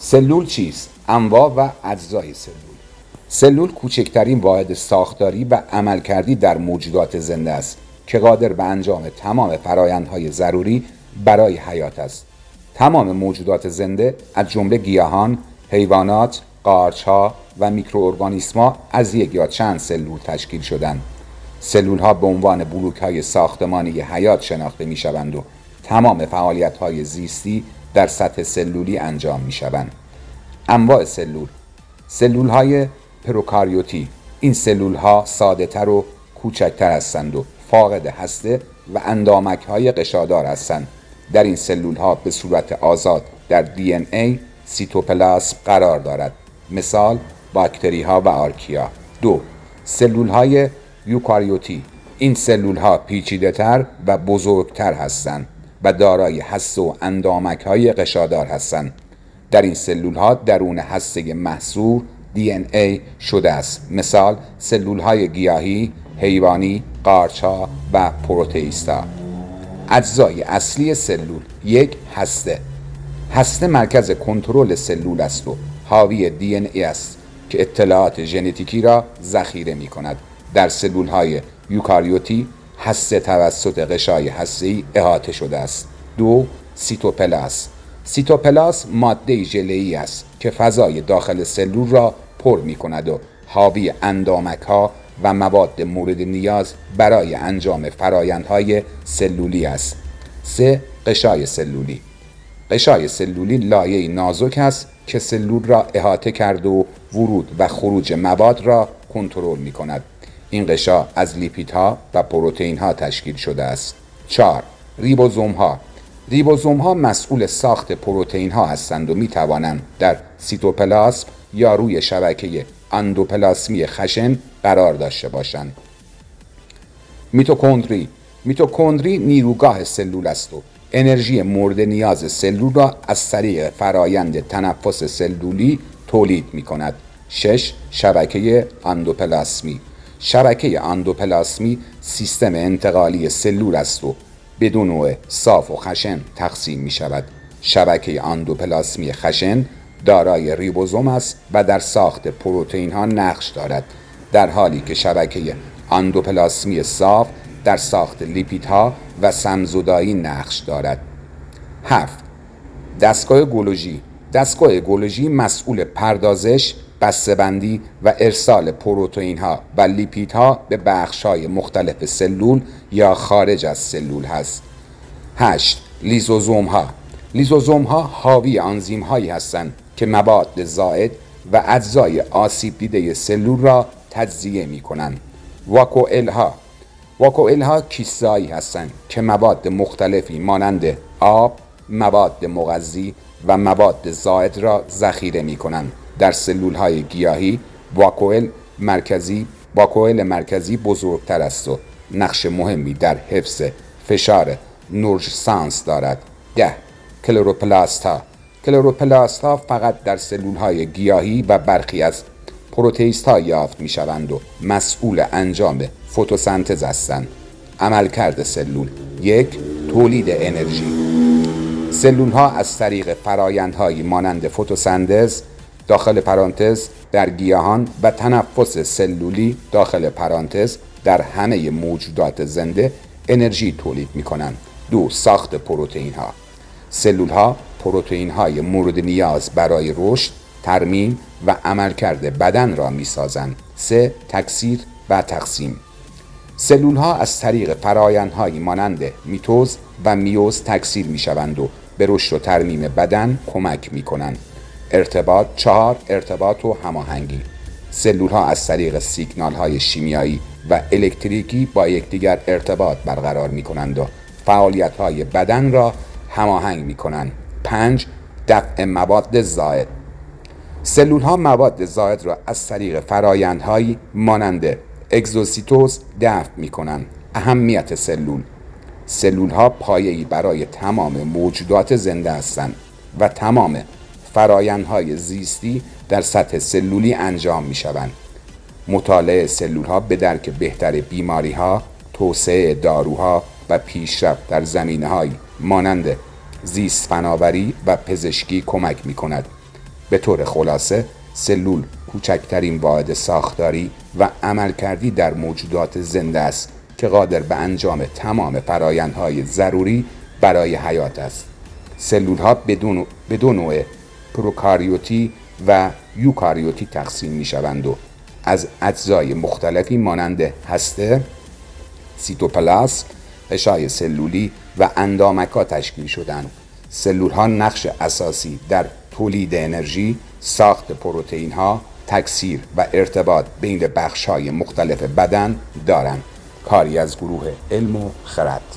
سلول چیست؟ انواع و اجزای سلول. سلول کوچکترین واحد ساختاری و عملکردی در موجودات زنده است که قادر به انجام تمام فرآیندهای ضروری برای حیات است. تمام موجودات زنده از جمله گیاهان، حیوانات، قارچ‌ها و میکروارگانیسم‌ها از یک یا چند سلول تشکیل شدند. سلول‌ها به عنوان بلوک‌های ساختمانی حیات شناخته می‌شوند و تمام فعالیت‌های زیستی در سطح سلولی انجام می‌شوند. انواع سلول: سلول‌های پروکاریوتی. این سلول‌ها ساده‌تر و کوچکتر هستند و فاقد هسته و اندامک‌های غشادار هستند. در این سلول‌ها به صورت آزاد در DNA سیتوپلاسم قرار دارد. مثال باکتری‌ها و آرکیا. 2. سلول‌های یوکاریوتی. این سلول‌ها پیچیده‌تر و بزرگتر هستند و دارای هسته و اندامک‌های غشادار هستند. در این سلول‌ها درون هسته محصور DNA شده است. مثال سلول‌های گیاهی، حیوانی، قارچ‌ها و پروتئیست‌ها. اجزای اصلی سلول: 1. هسته. هسته مرکز کنترل سلول است و حاوی DNA است که اطلاعات ژنتیکی را ذخیره می‌کند. در سلول‌های یوکاریوتی هسته توسط غشای هسته‌ای احاطه شده است. 2. سیتوپلاسم. سیتوپلاسم ماده ژله‌ای است که فضای داخل سلول را پر می‌کند و حاوی اندامک‌ها و مواد مورد نیاز برای انجام فرآیندهای سلولی است. 3. قشای سلولی. قشای سلولی لایه‌ای نازک است که سلول را احاطه کرده و ورود و خروج مواد را کنترل می‌کند. این قشا از لیپیدها و پروتئین‌ها تشکیل شده است. 4. ریبوزوم‌ها. ریبوزوم‌ها مسئول ساخت پروتئین‌ها هستند و می‌توانند در سیتوپلاسم یا روی شبکه اندوپلاسمی خشن قرار داشته باشند. میتوکندری. میتوکندری نیروگاه سلول است و انرژی مورد نیاز سلول را از طریق فرایند تنفس سلولی تولید می‌کند. 6. شبکه اندوپلاسمی. شبکه اندوپلاسمی سیستم انتقالی سلول است و بدون نوع صاف و خشن تقسیم می شود. شبکه اندوپلاسمی خشن دارای ریبوزوم است و در ساخت پروتئین ها نقش دارد، در حالی که شبکه اندوپلاسمی صاف در ساخت لیپیدها و سمزدایی نقش دارد. 7. دستگاه گولوژی. دستگاه گولوژی مسئول پردازش، بسته‌بندی و ارسال پروتئین ها و لیپید ها به بخش های مختلف سلول یا خارج از سلول هست. 8. لیزوزوم ها. لیزوزوم ها حاوی آنزیم هایی هستند که مواد زائد و اجزای آسیب دیده سلول را تجزیه می کنند. واکوئل ها. واکوئل ها کیسه‌ای هستند که مواد مختلفی مانند آب، مواد مغذی و مواد زائد را ذخیره می کنند. در سلول های گیاهی واکوئل مرکزی بزرگتر است و نقش مهمی در حفظ فشار نورژسانس دارد. 10. کلروپلاست ها. کلروپلاست ها فقط در سلول های گیاهی و برخی از پروتئیست ها یافت می شوند و مسئول انجام فتوسنتز هستند. عملکرد سلول: 1. تولید انرژی. سلول ها از طریق فرآیندهایی مانند فتوسنتز داخل پرانتز در گیاهان و تنفس سلولی داخل پرانتز در همه موجودات زنده انرژی تولید می کنند. 2. ساخت پروتئین ها. سلول ها پروتئین های مورد نیاز برای رشد، ترمیم و عملکرد بدن را می سازند. 3. تکثیر و تقسیم. سلول ها از طریق فرآیندهایی مانند میتوز و میوز تکثیر می شوند و به رشد و ترمیم بدن کمک می کنند. ارتباط. 4. ارتباط و هماهنگی. سلول ها از طریق سیگنال های شیمیایی و الکتریکی با یکدیگر ارتباط برقرار می کنند و فعالیت های بدن را هماهنگ می کنند. 5. دفع مواد زائد. سلول ها مواد زائد را از طریق فرآیندهایی مانند اگزوسیتوز دفع می کنند. اهمیت سلول. سلول ها پایه‌ای برای تمام موجودات زنده هستند و تمام فرآیندهای زیستی در سطح سلولی انجام می شوند. مطالعه سلول ها به درک بهتر بیماری ها، توسعه داروها و پیشرفت در زمینه‌های مانند زیست فناوری و پزشکی کمک می کند. به طور خلاصه سلول کوچکترین واحد ساختاری و عملکردی در موجودات زنده است که قادر به انجام تمام فرآیندهای ضروری برای حیات است. سلول ها به دو نوع پروکاریوتی و یوکاریوتی تقسیم می شوند و از اجزای مختلفی مانند هسته، سیتوپلاسم، غشای سلولی و اندامک‌ها تشکیل شدند. سلول ها نقش اساسی در تولید انرژی، ساخت پروتئین ها، تکثیر و ارتباط بین بخش های مختلف بدن دارند. کاری از گروه علم و خرد.